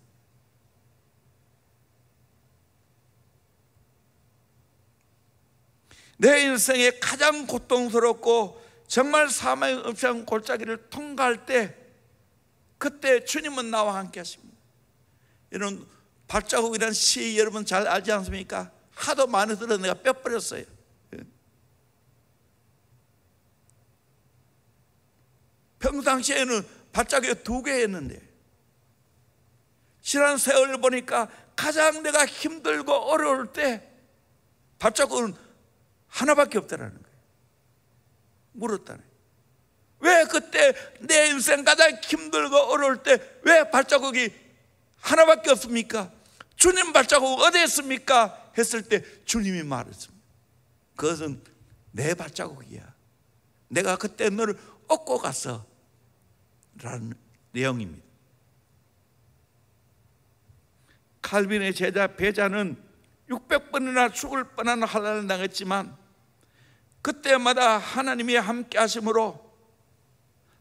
A: 내 인생에 가장 고통스럽고 정말 사망의 음침한 골짜기를 통과할 때 그때 주님은 나와 함께 하십니다. 이런 발자국이라는 시 여러분 잘 알지 않습니까? 하도 많이 들어서 내가 뼈버렸어요. 평상시에는 발자국이 2개였는데 지난 세월을 보니까 가장 내가 힘들고 어려울 때 발자국은 하나밖에 없다라는 거예요. 물었다네. 왜 그때 내 인생 가장 힘들고 어려울 때 왜 발자국이 하나밖에 없습니까? 주님 발자국 어디에 있습니까? 했을 때 주님이 말했습니다. 그것은 내 발자국이야. 내가 그때 너를 얻고 갔어 라는 내용입니다. 칼빈의 제자 베자는 600번이나 죽을 뻔한 환난을 당했지만 그때마다 하나님이 함께 하심으로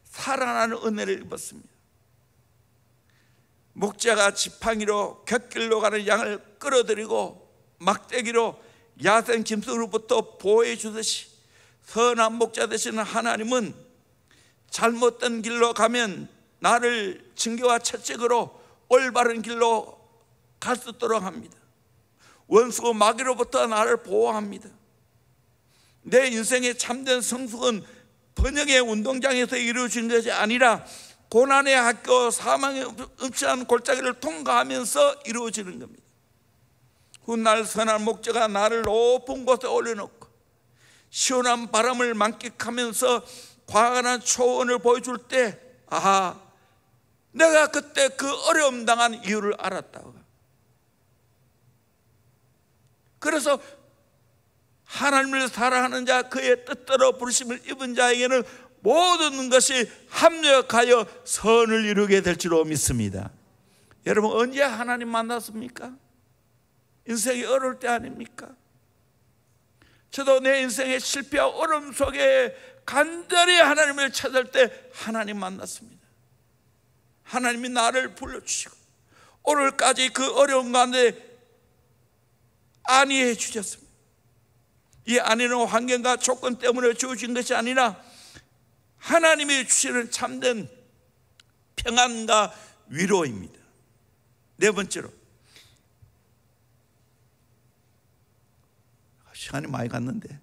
A: 살아나는 은혜를 입었습니다. 목자가 지팡이로 곁길로 가는 양을 끌어들이고 막대기로 야생 짐승으로부터 보호해 주듯이 선한 목자 되시는 하나님은 잘못된 길로 가면 나를 징계와 채찍으로 올바른 길로 갈 수 있도록 합니다. 원수고 마귀로부터 나를 보호합니다. 내 인생의 참된 성숙은 번영의 운동장에서 이루어진 것이 아니라 고난의 학교, 사망의 음침한 골짜기를 통과하면서 이루어지는 겁니다. 훗날 선한 목자가 나를 높은 곳에 올려놓고 시원한 바람을 만끽하면서 광활한 초원을 보여줄 때 아하, 내가 그때 그 어려움 당한 이유를 알았다고. 그래서 하나님을 사랑하는 자, 그의 뜻대로 부르심을 입은 자에게는 모든 것이 합력하여 선을 이루게 될 줄로 믿습니다. 여러분, 언제 하나님 만났습니까? 인생이 어려울 때 아닙니까? 저도 내 인생의 실패와 어려움 속에 간절히 하나님을 찾을 때 하나님 만났습니다. 하나님이 나를 불러주시고 오늘까지 그 어려운 가운데 안위해 주셨습니다. 이 안위는 환경과 조건 때문에 주어진 것이 아니라 하나님이 주시는 참된 평안과 위로입니다. 네 번째로, 시간이 많이 갔는데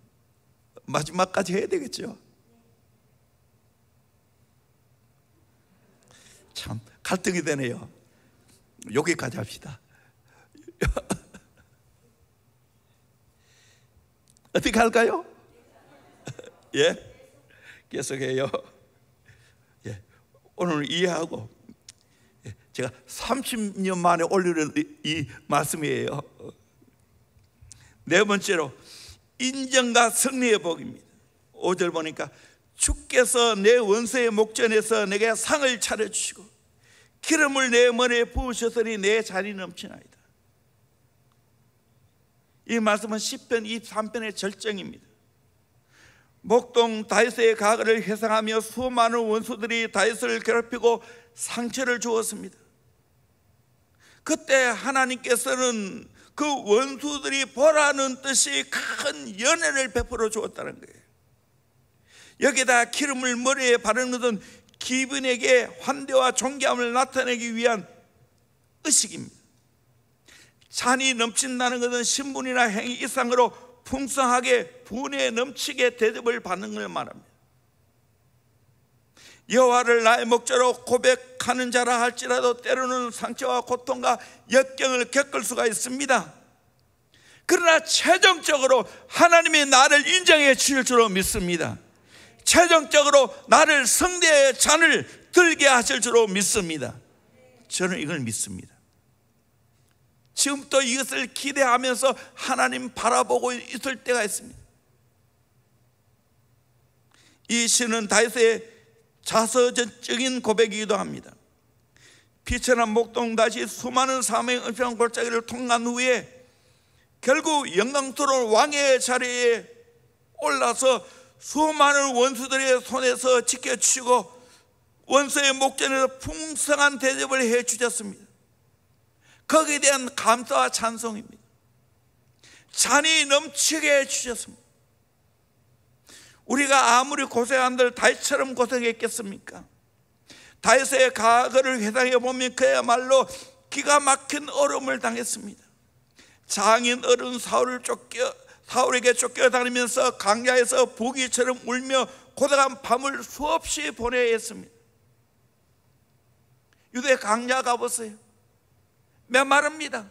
A: 마지막까지 해야 되겠죠. 참 갈등이 되네요. 여기까지 합시다. 어떻게 할까요? 예? 계속해요. 예. 오늘 이해하고, 예. 제가 30년 만에 올리는 이 말씀이에요. 네 번째로, 인정과 승리의 복입니다. 5절 보니까 주께서 내 원수의 목전에서 내게 상을 차려주시고 기름을 내 머리에 부으셨으니 내 잔이 넘치나이다. 이 말씀은 시편 23편의 절정입니다. 목동 다윗의 가거를 회상하며 수많은 원수들이 다윗을 괴롭히고 상처를 주었습니다. 그때 하나님께서는 그 원수들이 보라는 뜻이 큰 연회를 베풀어 주었다는 거예요. 여기다 기름을 머리에 바르는 것은 기분에게 환대와 존경함을 나타내기 위한 의식입니다. 잔이 넘친다는 것은 신분이나 행위 이상으로 풍성하게 분에 넘치게 대접을 받는 걸 말합니다. 여호와를 나의 목자로 고백하는 자라 할지라도 때로는 상처와 고통과 역경을 겪을 수가 있습니다. 그러나 최종적으로 하나님이 나를 인정해 주실 줄로 믿습니다. 최종적으로 나를 성대의 잔을 들게 하실 줄로 믿습니다. 저는 이걸 믿습니다. 지금부터 이것을 기대하면서 하나님 바라보고 있을 때가 있습니다. 이 시는 다윗의 자서전적인 고백이기도 합니다. 비천한 목동 다시 수많은 사명의 은평 골짜기를 통과한 후에 결국 영광스러운 왕의 자리에 올라서 수많은 원수들의 손에서 지켜주시고 원수의 목전에서 풍성한 대접을 해 주셨습니다. 거기에 대한 감사와 찬송입니다. 잔이 넘치게 해 주셨습니다. 우리가 아무리 고생한들 다윗처럼 고생했겠습니까? 다윗의 과거를 회상해 보면 그야말로 기가 막힌 어려움을 당했습니다. 장인 어른 사울에게 쫓겨다니면서 광야에서 부귀처럼 울며 고단한 밤을 수없이 보내야 했습니다. 유대 광야 가보세요. 메마릅니다.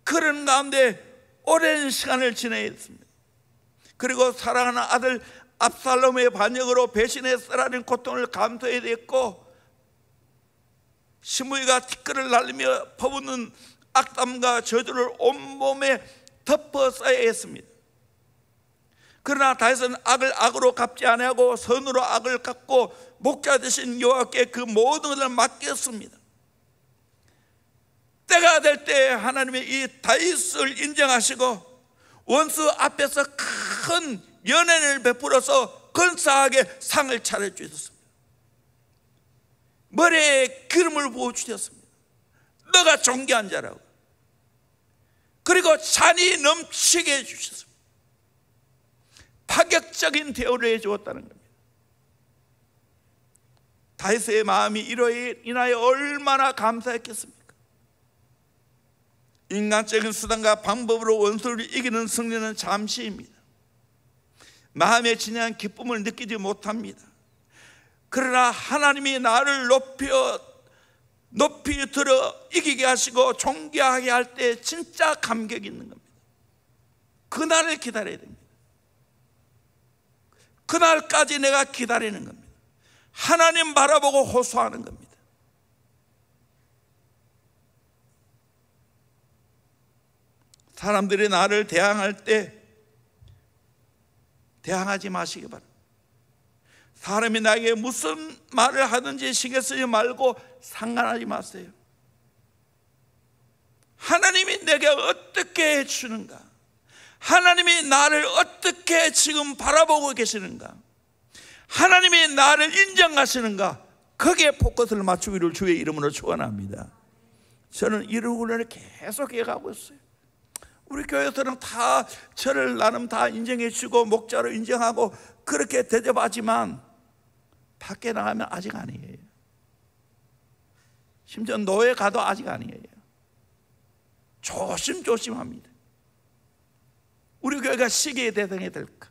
A: 그런 가운데 오랜 시간을 지내야 했습니다. 그리고 사랑하는 아들 압살롬의 반역으로 배신했으라는 고통을 감수해야 됐고, 시므이가 티끌을 날리며 퍼붓는 악담과 저주를 온몸에 덮어 써야 했습니다. 그러나 다윗은 악을 악으로 갚지 아니하고 선으로 악을 갚고 목자 되신 여호와께 그 모든 것을 맡겼습니다. 때가 될 때 하나님이 이 다윗을 인정하시고 원수 앞에서 큰 연회를 베풀어서 근사하게 상을 차려주셨습니다. 머리에 기름을 부어주셨습니다. 너가 존귀한 자라고. 그리고 잔이 넘치게 해주셨습니다. 파격적인 대우를 해주었다는 겁니다. 다윗의 마음이 이로 인하여 얼마나 감사했겠습니까? 인간적인 수단과 방법으로 원수를 이기는 승리는 잠시입니다. 마음에 진한 기쁨을 느끼지 못합니다. 그러나 하나님이 나를 높이 들어 이기게 하시고 존귀하게 할 때 진짜 감격이 있는 겁니다. 그날을 기다려야 됩니다. 그날까지 내가 기다리는 겁니다. 하나님 바라보고 호소하는 겁니다. 사람들이 나를 대항할 때 대항하지 마시기 바랍니다. 사람이 나에게 무슨 말을 하든지 신경 쓰지 말고 상관하지 마세요. 하나님이 내게 어떻게 해주는가, 하나님이 나를 어떻게 지금 바라보고 계시는가, 하나님이 나를 인정하시는가, 거기에 포커스를 맞추기를 주의 이름으로 축원합니다. 저는 이런 훈련을 계속 해가고 있어요. 우리 교회에서는 다 저를 나름 다 인정해 주고 목자로 인정하고 그렇게 대접하지만 밖에 나가면 아직 아니에요. 심지어 노예 가도 아직 아니에요. 조심조심합니다. 우리 교회가 시기의 대상이 될까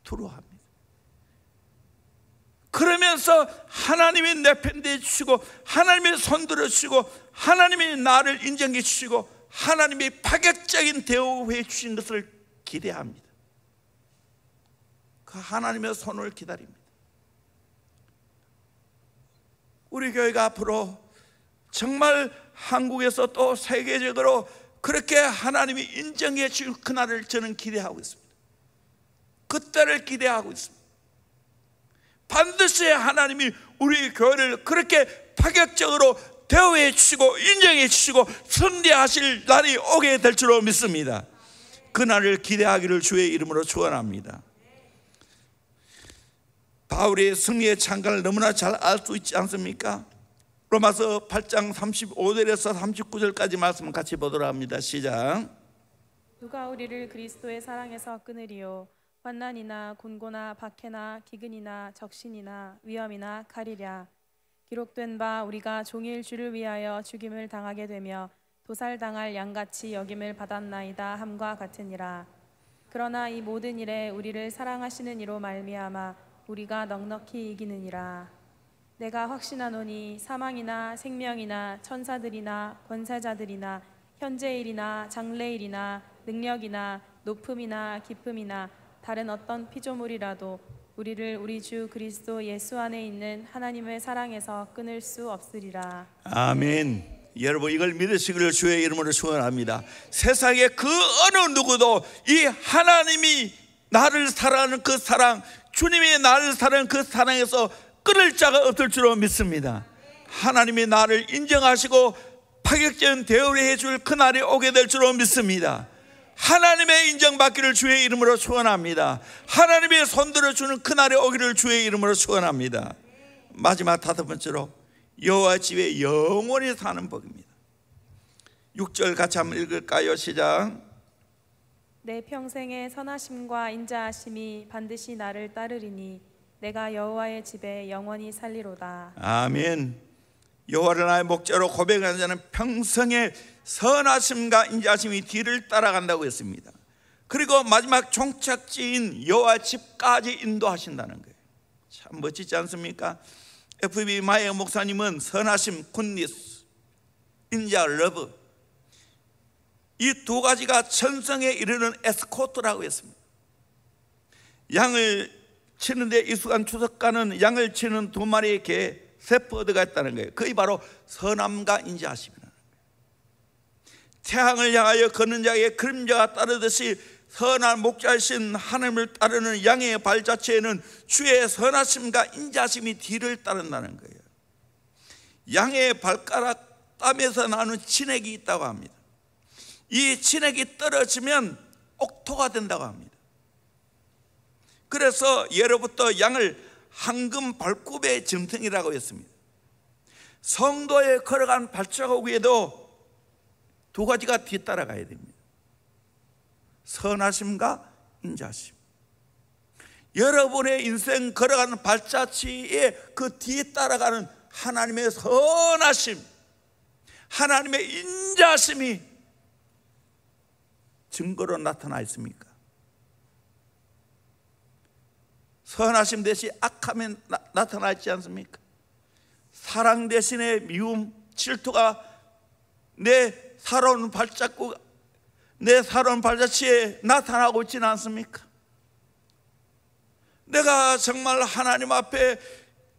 A: 두려워합니다. 그러면서 하나님이 내 편 되어 주시고 하나님이 손들어 주시고 하나님이 나를 인정해 주시고 하나님이 파격적인 대우해 주신 것을 기대합니다. 그 하나님의 손을 기다립니다. 우리 교회가 앞으로 정말 한국에서 또 세계적으로 그렇게 하나님이 인정해 주실 그날을 저는 기대하고 있습니다. 그때를 기대하고 있습니다. 반드시 하나님이 우리 교회를 그렇게 파격적으로 대우해 주시고 인정해 주시고 승리하실 날이 오게 될 줄로 믿습니다. 그날을 기대하기를 주의 이름으로 축원합니다. 바울의 승리의 창간을 너무나 잘 알 수 있지 않습니까? 로마서 8장 35절에서 39절까지 말씀을 같이 보도록 합니다. 시작.
B: 누가 우리를 그리스도의 사랑에서 끊으리요? 환난이나 곤고나 박해나 기근이나 적신이나 위험이나 칼이랴. 기록된 바 우리가 종일 주를 위하여 죽임을 당하게 되며 도살당할 양같이 여김을 받았나이다 함과 같으니라. 그러나 이 모든 일에 우리를 사랑하시는 이로 말미암아 우리가 넉넉히 이기느니라. 내가 확신하노니 사망이나 생명이나 천사들이나 권세자들이나 현재일이나 장래일이나 능력이나 높음이나 깊음이나 다른 어떤 피조물이라도 우리를 우리 주 그리스도 예수 안에 있는 하나님의 사랑에서 끊을 수 없으리라.
A: 아멘. 여러분 이걸 믿으시기를 주의 이름으로 축원합니다. 세상에 그 어느 누구도 이 하나님이 나를 사랑하는 그 사랑, 주님이 나를 사랑하는 그 사랑에서 끊을 자가 없을 줄로 믿습니다. 하나님이 나를 인정하시고 파격적인 대우를 해줄 그날이 오게 될 줄로 믿습니다. 하나님의 인정받기를 주의 이름으로 축원합니다. 하나님의 손들어주는 그날이 오기를 주의 이름으로 축원합니다. 마지막 5번째로 여호와 집에 영원히 사는 복입니다. 6절 같이 한번 읽을까요? 시작.
B: 내 평생의 선하심과 인자하심이 반드시 나를 따르리니 내가 여호와의 집에 영원히 살리로다.
A: 아멘. 여호와를 나의 목자로 고백하는 자는 평생의 선하심과 인자하심이 뒤를 따라간다고 했습니다. 그리고 마지막 종착지인 여호와 집까지 인도하신다는 거예요. 참 멋지지 않습니까? FB 마이어 목사님은 선하심, 굿니스, 인자, 러브, 이 두 가지가 천성에 이르는 에스코트라고 했습니다. 양을 치는데 익숙한 추석가는 양을 치는 2마리의 개 세퍼드가 있다는 거예요. 그게 바로 선함과 인자하심이라는 거예요. 태양을 향하여 걷는 자에게 그림자가 따르듯이 선한 목자이신 하나님을 따르는 양의 발자취에는 주의 선하심과 인자하심이 뒤를 따른다는 거예요. 양의 발가락 땀에서 나는 진액이 있다고 합니다. 이 진액이 떨어지면 옥토가 된다고 합니다. 그래서 예로부터 양을 황금 발굽의 짐승이라고 했습니다. 성도에 걸어간 발자국 위에도 2가지가 뒤따라가야 됩니다. 선하심과 인자심. 여러분의 인생 걸어가는 발자취에 그 뒤에 따라가는 하나님의 선하심, 하나님의 인자심이 증거로 나타나 있습니까? 선하심 대신 악함이 나타나 있지 않습니까? 사랑 대신에 미움, 질투가 내 살아온 발자국, 내 살아온 발자취에 나타나고 있지는 않습니까? 내가 정말 하나님 앞에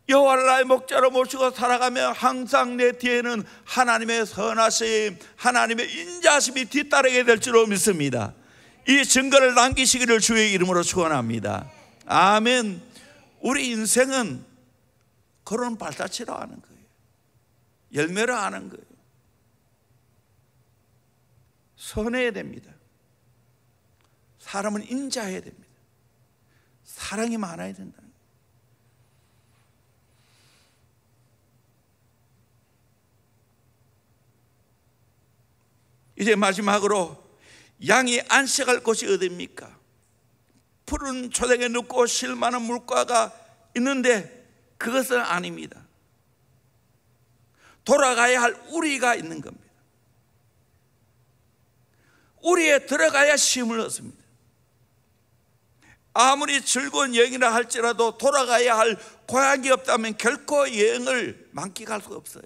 A: 여호와를 나의 목자로 모시고 살아가며 항상 내 뒤에는 하나님의 선하심, 하나님의 인자심이 뒤따르게 될 줄로 믿습니다. 이 증거를 남기시기를 주의 이름으로 축원합니다. 아멘. 우리 인생은 그런 발자취로 하는 거예요. 열매로 하는 거예요. 선해야 됩니다. 사람은 인자해야 됩니다. 사랑이 많아야 된다는 거예요. 이제 마지막으로 양이 안식할 곳이 어디입니까? 푸른 초장에 눕고 쉴 만한 물가가 있는데 그것은 아닙니다. 돌아가야 할 우리가 있는 겁니다. 우리에 들어가야 쉼을 얻습니다. 아무리 즐거운 여행이라 할지라도 돌아가야 할 고향이 없다면 결코 여행을 만끽할 수가 없어요.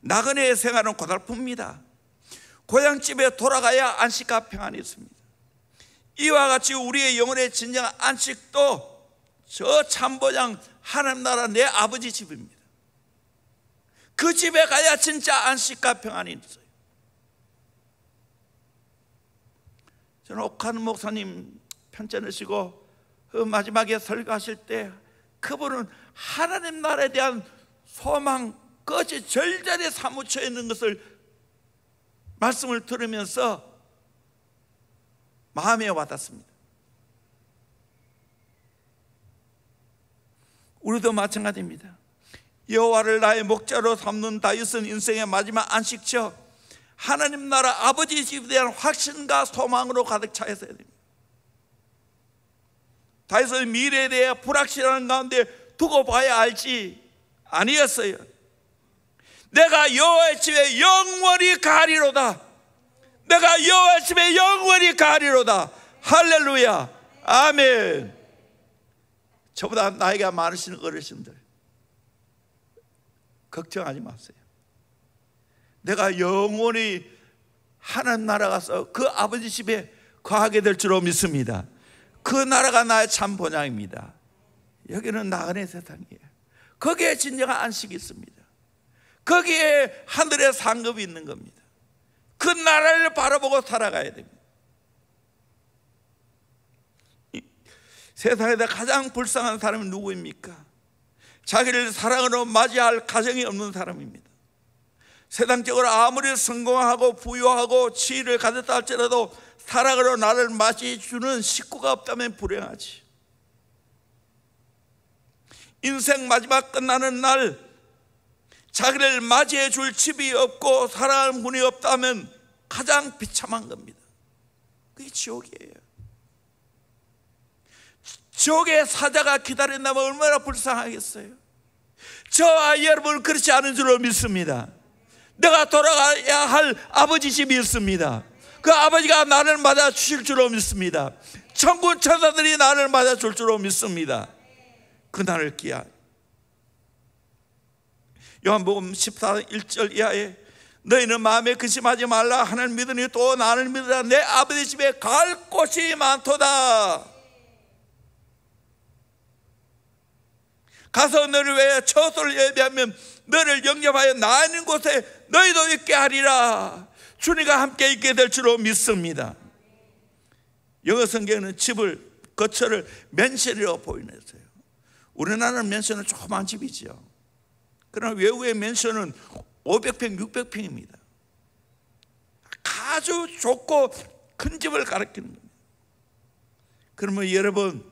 A: 나그네의 생활은 고달픕니다. 고향집에 돌아가야 안식과 평안이 있습니다. 이와 같이 우리의 영혼의 진정한 안식도 저 참보장 하나님 나라 내 아버지 집입니다. 그 집에 가야 진짜 안식과 평안이 있어요. 저는 옥한 목사님 편찮으시고 마지막에 설교하실 때 그분은 하나님 나라에 대한 소망, 그것이 절절히 사무쳐 있는 것을 말씀을 들으면서 마음에 와닿습니다. 우리도 마찬가지입니다. 여호와를 나의 목자로 삼는 다윗은 인생의 마지막 안식처 하나님 나라 아버지 집에 대한 확신과 소망으로 가득 차 있어야 됩니다. 다윗은 미래에 대해 불확실한 가운데 두고 봐야 알지 아니었어요. 내가 여호와의 집에 영원히 가리로다. 내가 여호와의 집에 영원히 가리로다. 할렐루야. 아멘. 저보다 나이가 많으신 어르신들 걱정하지 마세요. 내가 영원히 하나님 나라 가서 그 아버지 집에 거하게 될 줄로 믿습니다. 그 나라가 나의 참 본향입니다. 여기는 나그네 세상이에요. 거기에 진정한 안식이 있습니다. 거기에 하늘의 상급이 있는 겁니다. 그 나라를 바라보고 살아가야 됩니다. 세상에서 가장 불쌍한 사람이 누구입니까? 자기를 사랑으로 맞이할 가정이 없는 사람입니다. 세상적으로 아무리 성공하고 부유하고 지위를 가졌다 할지라도 사랑으로 나를 맞이해주는 식구가 없다면 불행하지. 인생 마지막 끝나는 날 자기를 맞이해 줄 집이 없고 사랑하는 분이 없다면 가장 비참한 겁니다. 그게 지옥이에요. 지옥의 사자가 기다린다면 얼마나 불쌍하겠어요. 저와 여러분은 그렇지 않은 줄로 믿습니다. 내가 돌아가야 할 아버지 집이 있습니다. 그 아버지가 나를 맞아 주실 줄로 믿습니다. 천군 천사들이 나를 맞아 줄 줄로 믿습니다. 그날을 기한 요한복음 14장 1절 이하에 너희는 마음에 근심하지 말라. 하나님 믿으니 또 나를 믿으라. 내 아버지 집에 갈 곳이 많도다. 가서 너를 위해 처소를 예비하면 너를 영접하여 나 있는 곳에 너희도 있게 하리라. 주님과 함께 있게 될 줄로 믿습니다. 영어 성경에는 집을 거처를 맨션이라고 보이네요. 우리나라는 맨션은 조그만 집이죠. 그러나 외국의 맨션은 500평, 600평입니다. 아주 좁고 큰 집을 가리키는 겁니다. 그러면 여러분,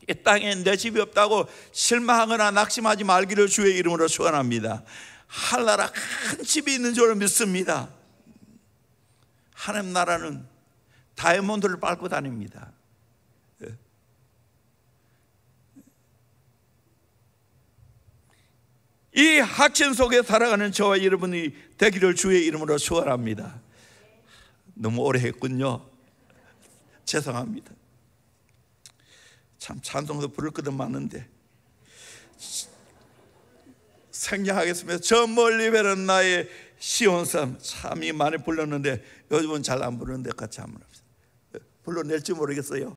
A: 이 땅에 내 집이 없다고 실망하거나 낙심하지 말기를 주의 이름으로 축원합니다. 하늘나라 큰 집이 있는 줄 믿습니다. 하나님 나라는 다이아몬드를 밟고 다닙니다. 이 확신 속에 살아가는 저와 여러분이 되기를 주의 이름으로 축원합니다. 너무 오래 했군요. 죄송합니다. 참 찬송도 부를 것도 많은데 생략하겠습니다. 저 멀리 배는 나의 시온섬. 참 많이 불렀는데 요즘은 잘 안 부르는데 같이 한번 합시다. 불러낼지 모르겠어요.